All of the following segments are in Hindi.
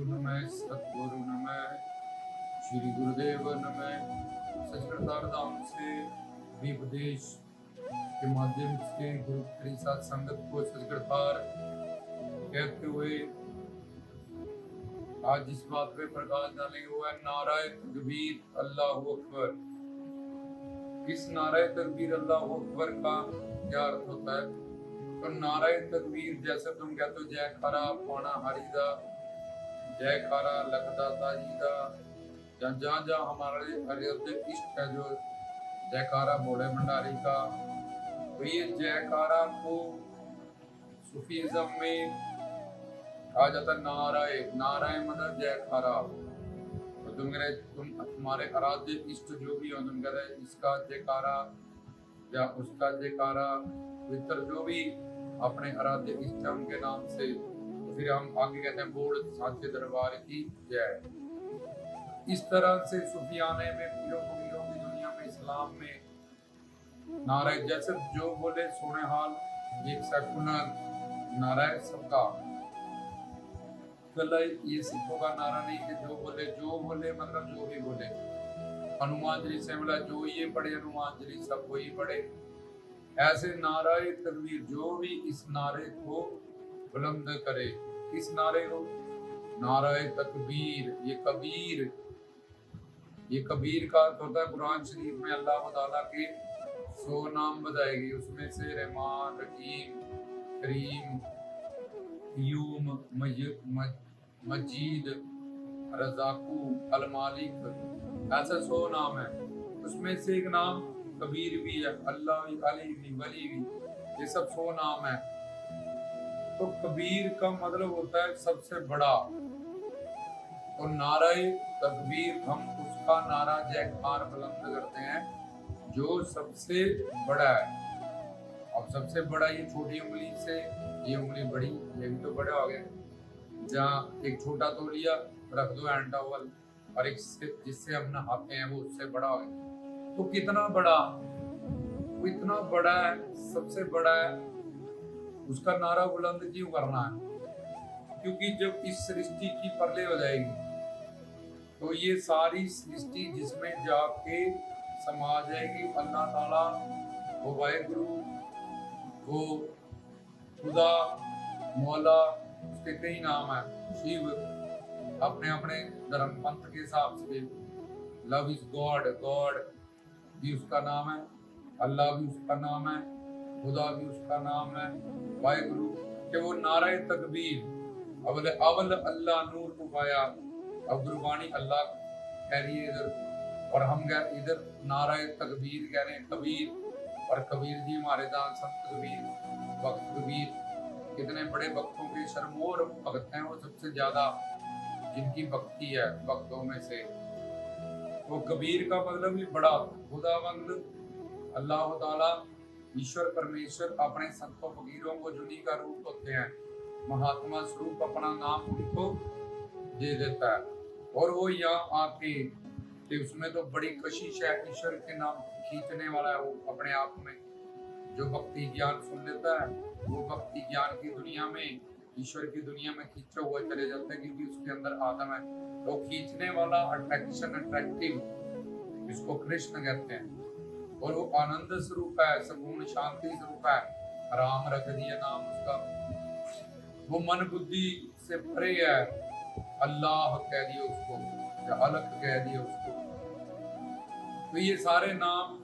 नमः सतगुरु नमः श्री गुरुदेव नमः। सचखंड धाम से भी उपदेश के माध्यम से गुरु के साथ संगत को सचखंड कहते हुए आज जिस बात पे प्रकाश डालेंगे वो है नाराए तकबीर अल्लाहु अकबर। इस नाराए तकबीर अल्लाहु अकबर का क्या अर्थ होता है? तो नाराए तकबीर जैसे तुम कहते हो जयकारा पाना हरि दा, जयकारा लखदाता जी दा, या जहाँ जहाँ हमारे हरिहर इष्ट है जो जयकारा बोले भंडारी का, तो ये जयकारा को सूफीज़्म में कहा जाता है नाराए। नाराए मतलब जयकारा। तो तुम तुम्हारे आराध्य इष्ट जो भी हो तुम कहते हैं इसका जयकारा या उसका जयकारा, पितर जो भी अपने आराध्य इष्ट है उनके नाम से, तो फिर हम आगे कहते हैं बोल साचे दरबार की जय। इस तरह से सूफियाने में पीरों फकीरों की दुनिया में इस्लाम में नाराए जैसे जो बोले सोने हाल एक सेकुलर नाराए सबका कल ये सिखों का नारा नहीं कि जो बोले मतलब जो भी बोले। हनुमान जी से बोला जो ये पढ़े हनुमान जी सब वही पढ़े। ऐसे नाराए तकबीर जो भी इस नारे को बुलंद करे, इस नारे को नाराए तकबीर। ये कबीर का होता है कुरान शरीफ में अल्लाह ताला के 100 नाम बताएगी, उसमें से रहमान रहीम करीम यूम मजीद रज़ाकू अल मालिक, ऐसा 100 नाम है। उसमें से एक नाम कबीर भी है, अल्लाह भी, अली भी, वली भी, ये सब 100 नाम है। तो कबीर का मतलब होता है सबसे बड़ा। तो नाराए तकबीर हम उसका नारा जयकार बुलंद करते हैं जो सबसे बड़ा है। अब सबसे बड़ा ये छोटी उंगली से ये उंगली बड़ी, ये भी तो बड़ा हो गया। जहाँ एक छोटा तो लिया रख दो हैंड टॉवल, और एक जिससे हम नहाते हैं वो उससे बड़ा हो गया। तो कितना बड़ा, वो इतना बड़ा है, सबसे बड़ा है, उसका नारा बुलंद क्यों करना है? क्योंकि जब इस सृष्टि की प्रलय हो जाएगी तो ये सारी सृष्टि जिसमें जाके समा जाएगी, अल्लाह ताला वो वाहिगुरु वो खुदा मौला, उसके कई नाम है, शिव अपने अपने धर्म पंथ के हिसाब से, लव इज गॉड, गॉड भी उसका नाम है, अल्लाह भी उसका नाम है, खुदा भी उसका नाम है, वाहिगुरु के वो नाराए तकबीर अवल अल्लाह नूर उपाया। अब गुरबानी अल्लाह कह रही है इधर, और हम इधर नाराए तकबीर कह रहे हैं कबीर। और कबीर जी हमारे दान संत कबीर, भक्त कबीर, कितने बड़े भक्तों के शर्मोर भक्त हैं, वो सबसे ज्यादा जिनकी भक्ति है भक्तों में से। तो कबीर का मतलब भी बड़ा, खुदावंद अल्लाह ताला ईश्वर परमेश्वर अपने संतों फकीरों को जुनी का रूप होते हैं, महात्मा स्वरूप अपना नाम उनको दे देता है। और वो यहाँ आके कि उसमें तो बड़ी कशिश है, ईश्वर के नाम खींचने वाला है वो अपने आप में। जो भक्ति ज्ञान सुन लेता है वो भक्ति ज्ञान की दुनिया में, ईश्वर की दुनिया में खींचा हुआ चले जाता है, क्योंकि उसके अंदर आत्मा है। तो खींचने वाला अट्रैक्शन, अट्रैक्टिव, इसको कृष्ण कहते हैं। और वो आनंद स्वरूप है, सगुण शांति स्वरूप है, राम रख दिया नाम उसका। वो मन बुद्धि से परे है, अल्लाह कह दिया उसको या अलग कह दिया उसको। तो ये सारे नाम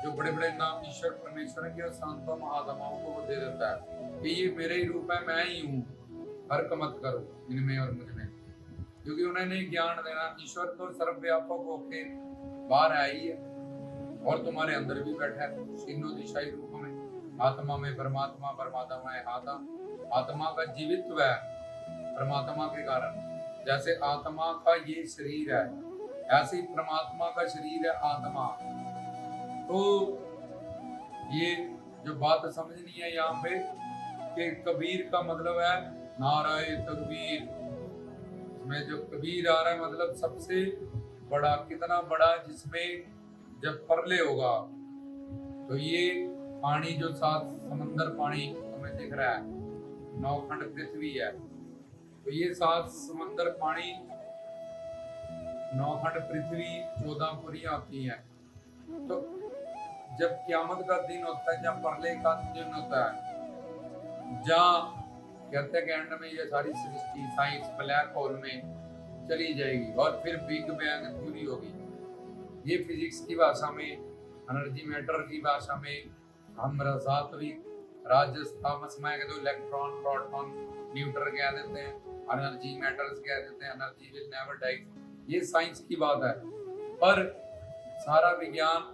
जो बड़े बड़े नाम ईश्वर परमेश्वर के संतों महात्माओं को वो दे देता है कि ये मेरे ही रूप है, मैं ही हूँ, फर्क मत करो इनमें और मुझ में। क्योंकि उन्होंने ज्ञान देना, ईश्वर तो सर्वव्यापक होके बाहर है ही है और तुम्हारे अंदर भी बैठा है तीनों दिशाई रूप में। आत्मा में परमात्मा, परमात्मा में आत्मा का जीवित्व है परमात्मा के कारण। जैसे आत्मा का ये शरीर है, ऐसे ही परमात्मा का शरीर है आत्मा। तो ये जो बात समझनी है यहाँ पे कि कबीर का मतलब है नाराए तकबीर। इसमें जो कबीर आ रहा है मतलब सबसे बड़ा, कितना बड़ा, जिसमें जब प्रलय होगा तो ये पानी जो 7 समंदर पानी हमें दिख रहा है, 9 खंड पृथ्वी है, तो ये 7 समंदर पानी, 9 खंड पृथ्वी, 14 पुरियां होती हैं। तो जब क्यामत का दिन होता है, जब प्रलय का दिन होता है, जहाँ कहते हैं कि एंड में ये सारी सृष्टि साइंस ब्लैक होल में चली जाएगी और फिर बिग बैंग थ्योरी होगी। ये फिजिक्स की भाषा में, एनर्जी मैटर की भाषा में हम सात्विक राजस तामस में तो इलेक्ट्रॉन प्रोटॉन न्यूट्रन कह देते हैं, एनर्जी मैटर्स कह देते हैं, एनर्जी विल नेवर डाई। ये साइंस की बात है। पर सारा विज्ञान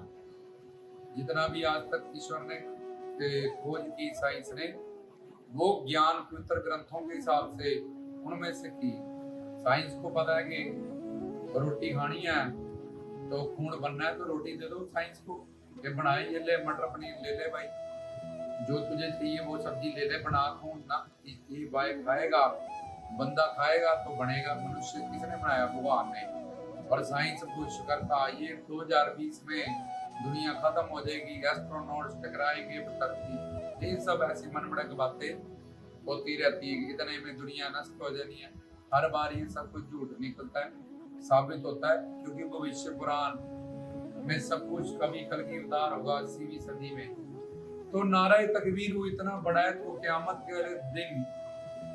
जितना भी आज तक ईश्वर ने खोज की, साइंस ने, वो ज्ञान पवित्र ग्रंथों के हिसाब से उनमें से की। साइंस को पता है कि रोटी खानी है तो खून बनना है तो रोटी दे दो साइंस को, ये बनाए, ये ले मटर पनीर ले ले भाई, जो तुझे चाहिए वो सब्जी ले ले, बना खून ना, ये भाई खाएगा, बंदा खाएगा तो बनेगा। मनुष्य किसने बनाया? भगवान ने। और साइंस कुछ करता, ये 2020 में दुनिया खत्म हो जाएगी, एस्ट्रोनॉट्स टकराएंगे धरती, ये सब ऐसी मनगढ़ंत बातें होती रहती है कि इतने में दुनिया नष्ट हो जानी है। हर बार ये सब कुछ झूठ निकलता है, साबित होता है, क्योंकि भविष्य पुराण में सब कुछ कभी कल की उतार होगा 80वीं सदी में। तो नारा तकबीर वो इतना बड़ा है, तो क्यामत के वाले दिन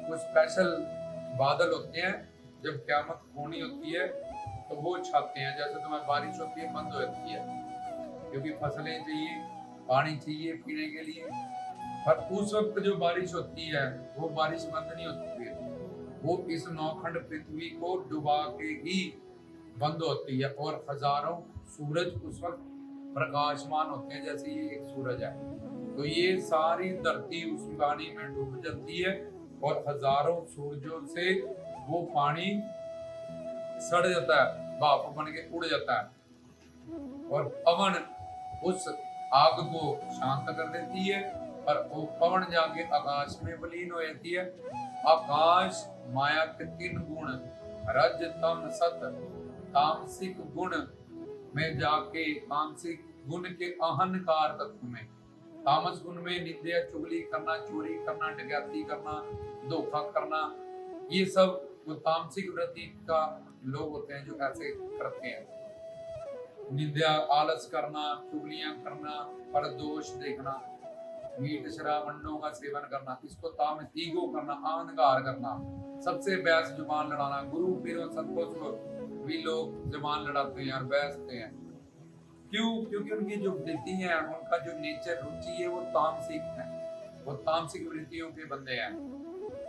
कुछ स्पेशल बादल होते हैं, जब क्यामत होनी होती है तो वो छाते हैं। जैसे तुम्हें बारिश होती है, बंद हो जाती है, क्योंकि फसलें चाहिए, पानी चाहिए पीने के लिए। पर उस वक्त जो बारिश होती है वो बारिश बंद नहीं होती है, वो इस 9 खंड पृथ्वी को डुबा के ही बंद होती है। और हजारों सूरज उस वक्त प्रकाशमान होते हैं, जैसे ये एक सूरज है। तो ये सारी धरती उस पानी में डूब जाती है और हजारों सूरजों से वो पानी सड़ जाता है, भाप बन के उड़ जाता है, और पवन उस आग को शांत कर देती है, और वो पवन जाके आकाश में विलीन हो जाती है। आकाश माया के 3 गुण, रज तम सत, तामसिक गुण में जाके, तामसिक गुण के अहंकार तत्व में, तामस गुण में निंदा, चुगली करना, चोरी करना, डकैती करना, धोखा करना, ये सब वो तामसिक वृत्ति का लोग होते हैं जो ऐसे करते हैं। निंदा, आलस करना, चुगलियां करना, परदोष देखना, मीठ शराब अंडों का सेवन करना, इसको तामस, ईगो करना, अहंकार करना, सबसे बहस जुबान लड़ाना। गुरु पीरों संतों को भी लोग जुबान लड़ाते हैं और बहसते हैं। क्यों? क्योंकि उनकी जो वृत्ति है, उनका जो नेचर, रुचि है, वो तामसिक है, वो तामसिक वृत्तियों के बंदे हैं।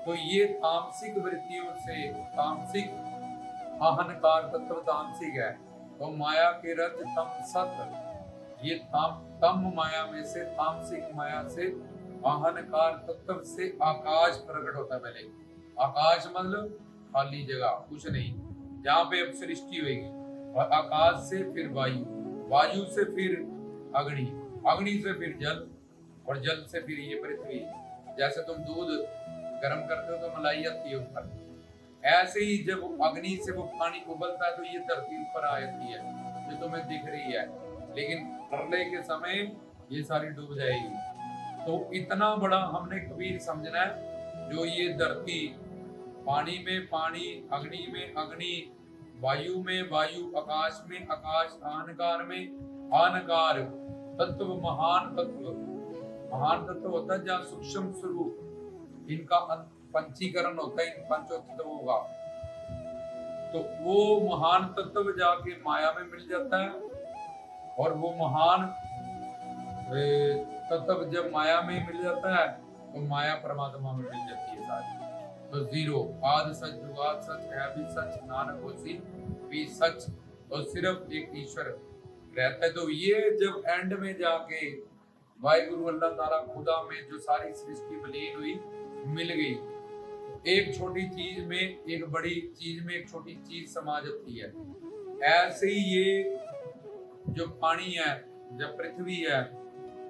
तो ये तामसिक वृत्तियों से, तामसिक अहंकार तत्व तामसिक है। तो माया के रज तम सत, ये तम माया में से, तामसिक माया से, अहंकार तत्व से आकाश प्रकट होता है। पहले आकाश मतलब खाली जगह, कुछ नहीं, जहाँ पे अब सृष्टि होगी। और आकाश से फिर वायु, वायु से फिर अग्नि, अग्नि से फिर जल, और जल से फिर ये पृथ्वी। जैसे तुम दूध गर्म करते हो तो मलाई आती है ऊपर, ऐसे ही जब अग्नि से वो पानी उबलता है तो ये धरती ऊपर आ जाती है, जो तुम्हें दिख रही है। लेकिन प्रलय के समय ये सारी डूब जाएगी। तो इतना बड़ा हमने कबीर समझना है, जो ये धरती, पानी में पानी, अग्नि में अग्नि, वायु में वायु, आकाश में आकाश, अहंकार में अहंकार, तत्व महान तत्व, महान तत्व होता है जहाँ सूक्ष्म स्वरूप, इनका पंचीकरण होता है इन पंचोत्तवों का। तो वो महान तत्व जाके माया में मिल जाता है, और वो महान तत्व जब माया में मिल जाता है तो माया परमात्मा में मिल जाती है सारी। तो जीरो, आद सच, जुगाद सच, है भी सच, नानक होसी भी सच। तो सिर्फ एक ईश्वर रहता है। तो ये जब एंड में जाके वाहिगुरु अल्लाह ताला खुदा में जो सारी सृष्टि विलीन हुई, मिल गई, एक छोटी चीज में एक बड़ी चीज में एक छोटी चीज समा जाती है। ऐसे ही ये जो पानी है, जब पृथ्वी है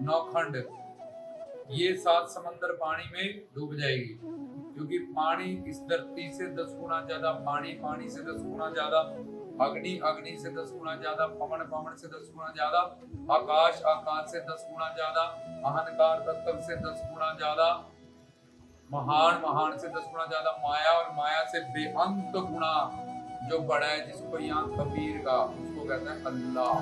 9 खंड, ये 7 समंदर पानी में डूब जाएगी, क्योंकि पानी इस धरती से 10 गुना ज्यादा, पानी पानी से 10 गुना ज्यादा, अग्नि अग्नि से 10 गुना ज्यादा, पवन पवन से 10 गुना ज्यादा, आकाश आकाश से 10 गुना ज्यादा, अहंकार तत्व से 10 गुना ज्यादा, महान महान से 10 गुना ज्यादा माया, और माया से बेअंत गुना जो बड़ा है, जिसको यहाँ कबीर का, उसको कहते हैं अल्लाह।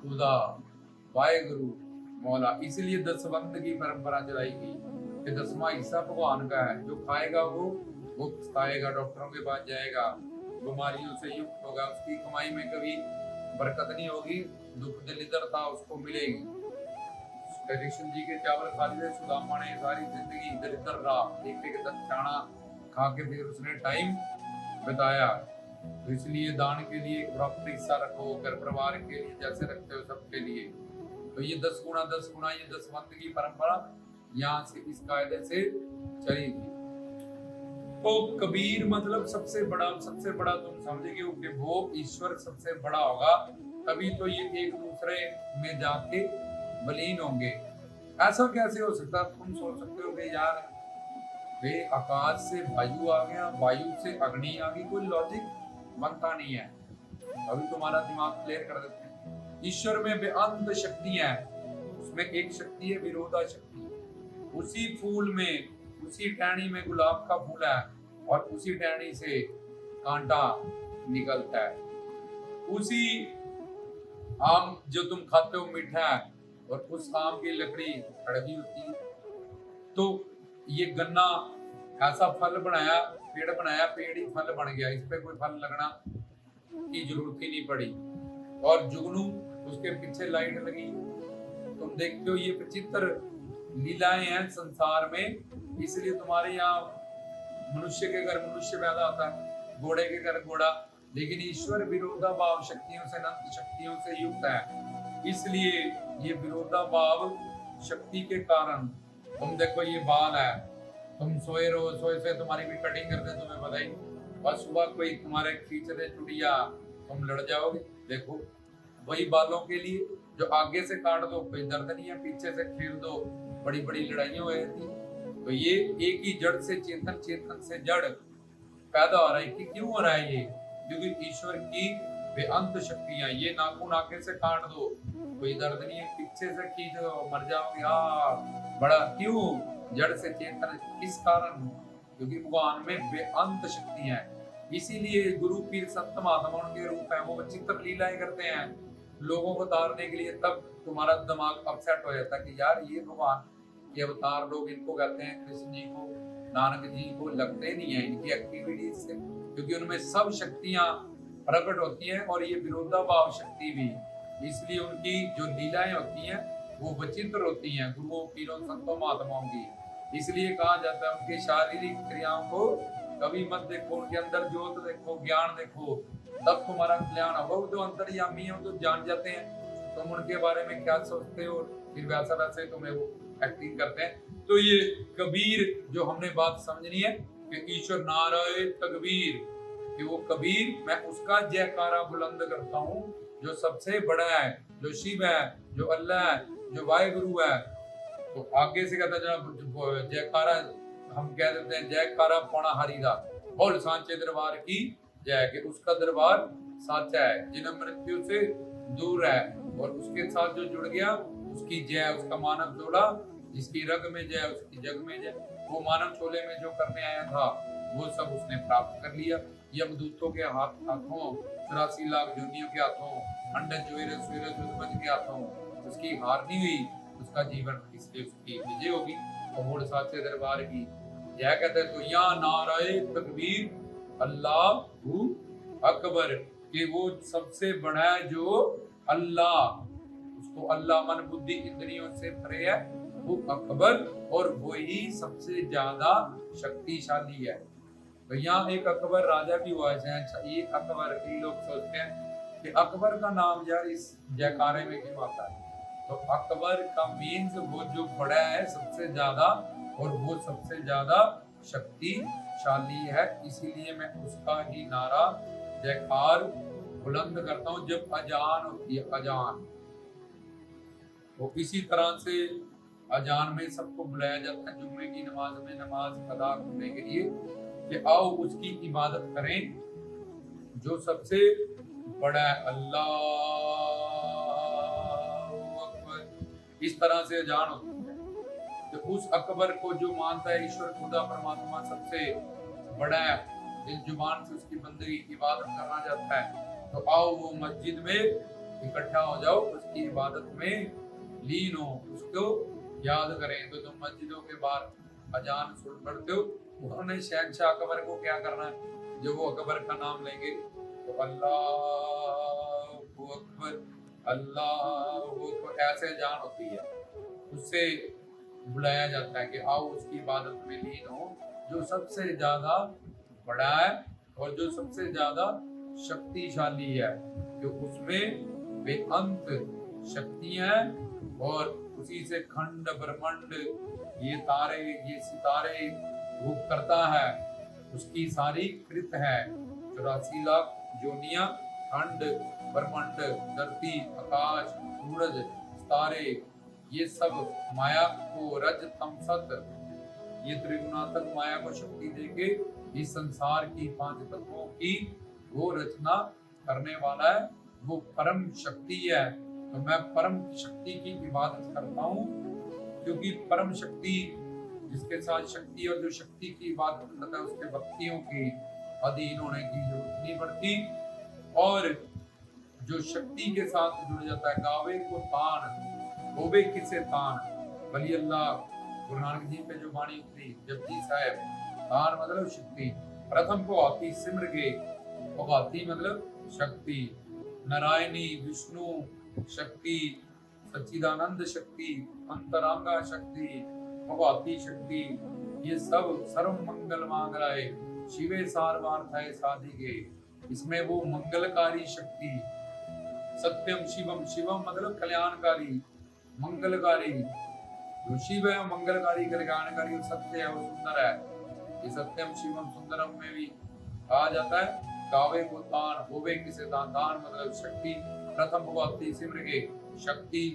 खुदा, वाहेगुरु, मौला। इसलिए दसवंत की परंपरा चलाई गई कि 10वां हिस्सा भगवान का है। जो खाएगा वो पछताएगा, डॉक्टरों के पास जाएगा, बीमारियों से युक्त होगा, उसकी कमाई में कभी बरकत नहीं होगी, दुख दरिद्रता उसको मिलेगी। कृष्ण जी के चावल खा लिए सुदामा ने सारी जिंदगी दरिद्र रहा, एक एक दाना खा के फिर उसने टाइम बिताया। तो इसलिए दान के लिए एक प्रॉपर हिस्सा रखो, घर परिवार के लिए जैसे रखते हो सबके लिए। तो ये 10 गुना ये दसवंत की परंपरा यहाँ से इस कायदे से चली थी। तो कबीर मतलब सबसे बड़ा तुम समझेगे कि वो ईश्वर सबसे बड़ा होगा, तभी तो ये एक दूसरे में जाके विलीन होंगे। ऐसा कैसे हो सकता है? तुम सोच सकते हो कि यार वे आकाश से वायु आ गया, वायु से अग्नि आ गई, कोई लॉजिक बनता नहीं है। अभी तुम्हारा दिमाग क्लियर कर देते हैं। ईश्वर में बेअंत शक्तियां हैं, उसमें एक शक्ति है विरोधा शक्ति। उसी फूल में, उसी टहनी में गुलाब का फूल है, और उसी टहनी से कांटा निकलता है। उसी आम जो तुम खाते हो मीठा है, और उस आम की लकड़ी कड़वी होती है। तो ये गन्ना ऐसा फल बनाया, पेड़ बनाया, पेड़ ही फल बन गया, इस पे कोई फल लगना की जरूरत ही नहीं पड़ी। और जुगनू, उसके पीछे लाइट लगी। तुम देखते हो ये विचित्र लीलाएं हैं संसार में। इसलिए तुम्हारे यहाँ मनुष्य के घर मनुष्य पैदा होता है, घोड़े के घर घोड़ा, लेकिन ईश्वर विरोधाभाव शक्तियों से, अनंत शक्तियों से युक्त है। इसलिए ये विरोधाभाव शक्ति के कारण, तुम देखो ये बाल है, तुम सोए रहो, सोए से तुम्हारी भी कटिंग करते तुम्हें पता ही, बस सुबह कोई तुम्हारे खींच दे चुड़िया, तुम लड़ जाओगे। देखो वही बालों के लिए जो आगे से काट दो कोई दर्द नहीं है, पीछे से खींच दो बड़ी बड़ी लड़ाइयां हो जाती। तो ये एक ही जड़ से चेतन, चेतन से जड़ पैदा हो रहा है। कि क्यों हो रहा है ये? क्योंकि ईश्वर की बेअंत शक्तियां। ये नाखून आगे से काट दो कोई दर्द नहीं है, पीछे से खींच दो मर जाओगे, बड़ा क्यों? जड़ से चेतन। किस कारण? क्योंकि भगवान में बेअंत शक्तियां हैं। इसीलिए गुरु पीर संत महात्मा के रूप है, वो विचित्र लीलाएं करते हैं लोगों को तारने के लिए। तब तुम्हारा दिमाग अपसेट हो जाता है कि यार ये भगवान के अवतार लोग, इनको कहते हैं कृष्ण जी को, नानक जी को, लगते नहीं है इनकी एक्टिविटीज से, क्योंकि उनमें सब शक्तियां प्रकट होती हैं, और ये विरोधाभाव शक्ति भी। इसलिए उनकी जो लीलाएं होती हैं वो विचित्र होती हैं, गुरुओं पीरों संतों महात्माओं की। इसलिए कहा जाता है उनकी शारीरिक क्रियाओं को कभी मत देखो, उनके अंदर ज्योत देखो, ज्ञान देखो, तब तुम्हारा कल्याण होगा। वो जो अंतर्यामी है वो तो जान जाते हैं तुम उनके बारे में क्या सोचते हो, फिर वैसा वैसे तुम्हें वो एक्टिंग करते हैं। तो ये कबीर जो हमने बात समझनी है कि ईश्वर नारायण तकबीर, कि वो कबीर, मैं उसका जयकारा बुलंद करता हूँ जो सबसे बड़ा है, जो शिव है, जो अल्लाह है, जो वाहेगुरु है। तो आगे से कहता है जयकारा, हम कह देते हैं जयकारा पौना हरि दा, बोल सांचे दरबार की जय, कि उसका दरबार साचा है, जिन्हें मृत्यु से दूर है, और उसके साथ जो जुड़ गया उसकी जय, उसका मानव जोड़ा, जिसकी रग में जय उसकी जग में जय। वो मानव चोले में जो करने आया था वो सब उसने प्राप्त कर लिया। यमदूतों के हाथों, 84 लाख जोनियों के हाथों, अंडज ज्वेरज के हाथों उसकी हार नहीं हुई, उसका जीवन इसलिए उसकी विजय होगी। और साचे दरबार की जय कहते हैं। तो या नाराए तकबीर अल्लाहू अकबर, कि वो सबसे बड़ा है जो अल्लाह, उसको अल्लाह मन बुद्धि इंद्रियों से परे है, वो अकबर, और वो ही सबसे ज्यादा शक्तिशाली है। तो यहाँ एक अकबर राजा भी हुआ है। अच्छा, ये अकबर, कई लोग सोचते हैं कि अकबर का नाम यार इस जयकारे में क्यों आता है। तो अकबर का मीन्स वो जो बड़ा है सबसे ज्यादा, और वो सबसे ज्यादा शक्तिशाली है। इसीलिए मैं उसका ही नारा जयकार बुलंद करता हूँ जब अजान होती है, अजान। तो इसी तरह से अजान में सबको बुलाया जाता है जुम्मे की नमाज में, नमाज अदा करने के लिए, कि आओ उसकी इबादत करें जो सबसे बड़ा है। अल्लाह अकबर, इस तरह से अजान होती है। तो उस अकबर को जो मानता है ईश्वर खुदा परमात्मा सबसे बड़ा है, दिल जुबान से उसकी बंदगी की इबादत करना चाहता है, तो आओ वो मस्जिद में इकट्ठा हो जाओ, उसकी इबादत में लीन हो, उसको याद करें। तो तुम मस्जिदों के बाहर अजान सुन पढ़ते हो, उन्होंने शहनशाह अकबर को क्या करना है, जब वो अकबर का नाम लेंगे तो अल्लाह अकबर, अल्लाह, ऐसे अजान होती है। उससे बुलाया जाता है कि आओ उसकी इबादत में लीन हो, जो सबसे ज्यादा बड़ा है और जो सबसे ज्यादा शक्तिशाली है, जो उसमें बेअंत शक्तियां हैं और उसी से खंड ब्रह्मांड, ये तारे, ये सितारे वो करता है, उसकी सारी कृत है। 84 लाख जोनिया, खंड ब्रह्मांड, धरती, आकाश, सूरज, तारे, ये सब माया को रज तम सत, ये त्रिगुणात्मक माया को शक्ति देके इस संसार की 5 तत्वों की वो रचना करने वाला है, वो परम शक्ति है। तो मैं परम शक्ति की इबादत करता हूँ, क्योंकि परम शक्ति जिसके साथ शक्ति और जो शक्ति की इबादत करता है उसके भक्तियों की अधीन होने की जरूरत नहीं पड़ती। और जो शक्ति के साथ जुड़ जाता है, गावे को तान होवे किसे तान, वली अल्लाह गुरु नानक जी पे जो वाणी उतरी जपजी साहब, तान मतलब शक्ति, प्रथम को आती सिमर के, भगवती मतलब शक्ति, नारायणी विष्णु शक्ति, सच्चिदानंद शक्ति, अंतरांगा शक्ति, भगवती शक्ति, ये सब सर्व मंगल मांगलाए शिवे सारवार्थाय साधिके, इसमें वो मंगलकारी शक्ति, सत्यम शिवम, शिवम मतलब कल्याणकारी, मंगलकारी, जो शिव है मंगलकारी, कल्याणकारी, और सत्य है वो सुंदर है। ये सत्यम शिवम सुंदरम में भी कहा जाता है। गावे को तान होवे किसे दान, दान मतलब शक्ति, प्रथम भगवती सिमर के शक्ति,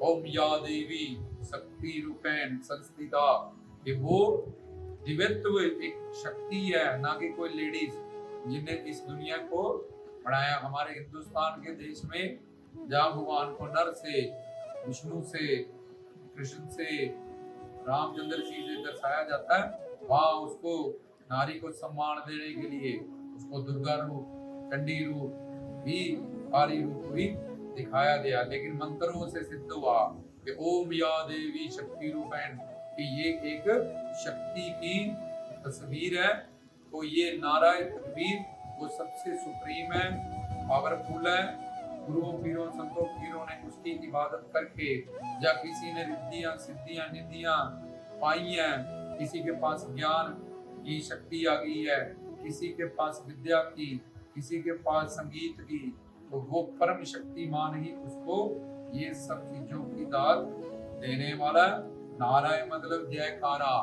ओम या देवी शक्ति रूपेण संस्थिता, कि वो दिव्यत्व एक शक्ति है, ना कि कोई लेडीज जिन्हें इस दुनिया को बनाया। हमारे हिंदुस्तान के देश में जहाँ भगवान को नर से, विष्णु से, कृष्ण से, रामचंद्र जी से दर्शाया जाता है, वहाँ उसको नारी को सम्मान देने के लिए उसको दुर्गा रूप, चंडी रूप भी, काली रूप भी दिखाया गया। लेकिन मंत्रों से सिद्ध हुआ कि ओम या देवी शक्ति रूपेण, कि ये एक शक्ति की तस्वीर है। तो ये नाराय तकबीर वो सबसे सुप्रीम है, पावरफुल है। गुरुओं पीरों संतों पीरों ने उसकी इबादत करके, या किसी ने रिद्धियां सिद्धियां निधियां पाई हैं, किसी के पास ज्ञान की शक्ति आ गई है, किसी के पास विद्या की, किसी के पास संगीत की, तो वो परम शक्तिमान ही उसको ये सब चीजों की दाद देने वाला। नारायण मतलब जयकारा,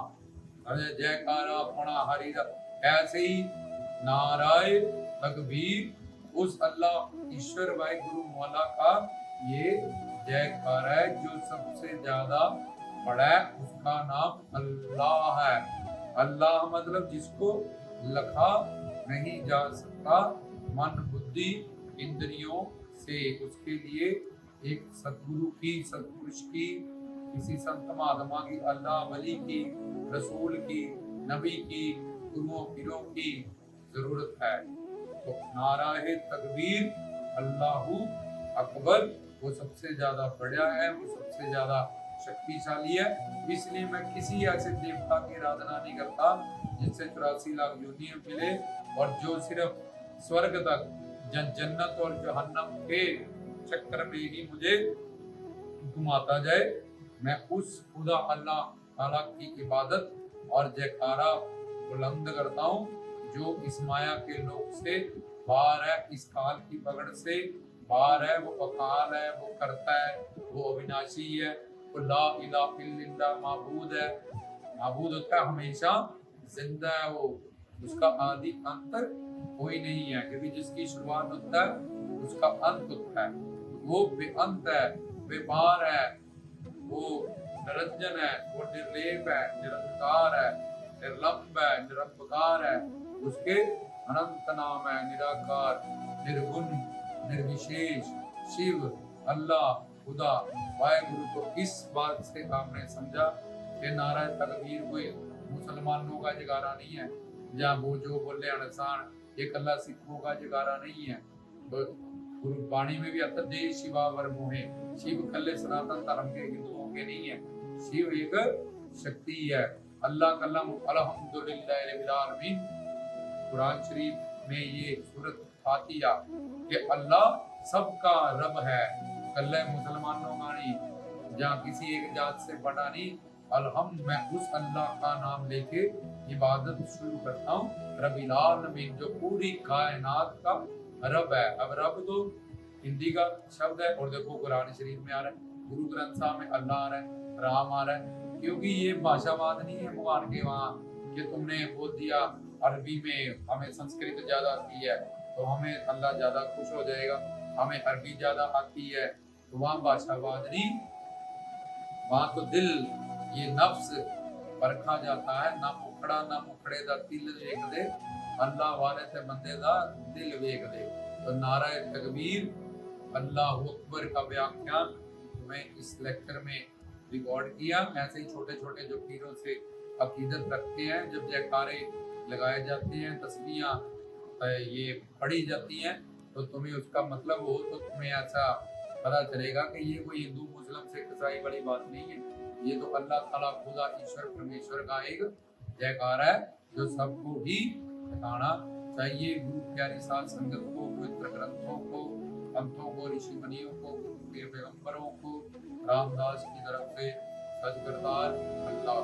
अरे जयकारा पड़ा हरि, ऐसे ही नारायण तकबीर उस अल्लाह ईश्वर वाहिगुरु मौला का ये जयकार है, जो सबसे ज्यादा बड़ा है, उसका नाम अल्लाह है। अल्लाह मतलब जिसको लखा नहीं जा सकता मन बुद्धि इंद्रियों से, उसके लिए एक सतगुरु की, सतपुरुष की, किसी संत महात्मा की, अल्लाह वली की, रसूल की, नबी की, गुरुओं पीरों की जरूरत है। तो नाराहे तकबीर अल्लाहू अकबर, वो सबसे ज्यादा बड़ा है, वो सबसे ज्यादा शक्तिशाली है। इसलिए मैं किसी ऐसे देवता की आराधना नहीं करता जिनसे 84 लाख योनियां मिले, और जो सिर्फ स्वर्ग तक जन्नत और जहन्नम के चक्कर में ही मुझे घुमाता जाए। मैं उस खुदा अल्लाह ताला की इबादत और जयकारा बुलंद करता हूँ, जो इस माया के लोक से बाहर है, इस काल की पकड़ से बाहर है। वो अकाल है, वो करता है, वो अविनाशी है, वो ला इलाहा इल्लल्लाह माबूद है। माबूद होता है हमेशा जिंदा है, वो उसका आदि अंत कोई नहीं है, क्योंकि जिसकी शुरुआत होता है उसका अंत होता है। वो बेअंत है, बेपार है, वो निरंजन है, वो निर्लेप है, निरंकार है, निर्लंब है, निरंकार है। उसके अनंत नाम है, निराकार, निर्गुण, निर्विशेष शिव, अल्लाह, खुदा, वाहेगुरु को इस बात से आपने समझा कि नारा तकबीर कोई मुसलमानों का जगारा नहीं है, जहाँ वो जो बोले अनसान ये कल्ला सिखों का जगारा नहीं है। तो गुरुबाणी में भी आता है जय शिवा वर मोहे, शिव कल्ले सनातन धर्म के हिंदुओं के नहीं है, शिव एक शक्ति है। अल्लाह कल्लम अल्हम्दुलिल्लाह रब्बिल आलमीन, कुरान शरीफ में ये सूरत फातिहा कि अल्लाह सबका रब है, कल्ले मुसलमानों का नहीं, जहाँ किसी एक जात से बड़ा नहीं। अल्हम्द, मैं उस अल्लाह का नाम लेके इबादत शुरू करता हूँ, रब्बिल आलमीन जो पूरी कायनात का रब है। अब रब तो हिंदी का शब्द है, और देखो कुरान शरीफ में आ रहा है, गुरु ग्रंथ साहब में अल्लाह आ रहा है, राम आ रहा है, क्योंकि ये भाषावाद नहीं है भगवान के वहाँ कि तुमने बोल दिया अरबी में हमें संस्कृत ज्यादा आती है तो हमें अल्लाह ज्यादा खुश हो जाएगा, हमें अरबी ज्यादा आती है तो वहाँ भाषावाद नहीं, वहाँ तो दिल, ये नफ्स परखा जाता है। ना मुखड़ा ना मुखड़े दा दिल वेख दे, अल्लाह वाले ते बंदे दा दिल वेख दे। तो नारा तकबीर अल्लाह अकबर का व्याख्यान मैं इस लेक्चर में रिकॉर्ड किया। ऐसे ही छोटे छोटे जो पीरों से अकीदत रखते हैं, जब जयकारे लगाए जाते हैं, तस्बीहां ये पढ़ी जाती हैं, तो तुम्हें उसका मतलब हो तो तुम्हें ऐसा पता चलेगा कि ये कोई हिंदू मुस्लिम सिख ईसाई वाली बात नहीं है, ये तो अल्लाह ताला खुदा ईश्वर परमेश्वर का एक जयकारा है जो सबको ही बताना चाहिए। गुरु प्यारी साध संगत को, पवित्र ग्रंथों को, संतों को, ऋषि मुनियों को, पैगंबरों को, रामदास की तरफ से सच करतार अल्लाह।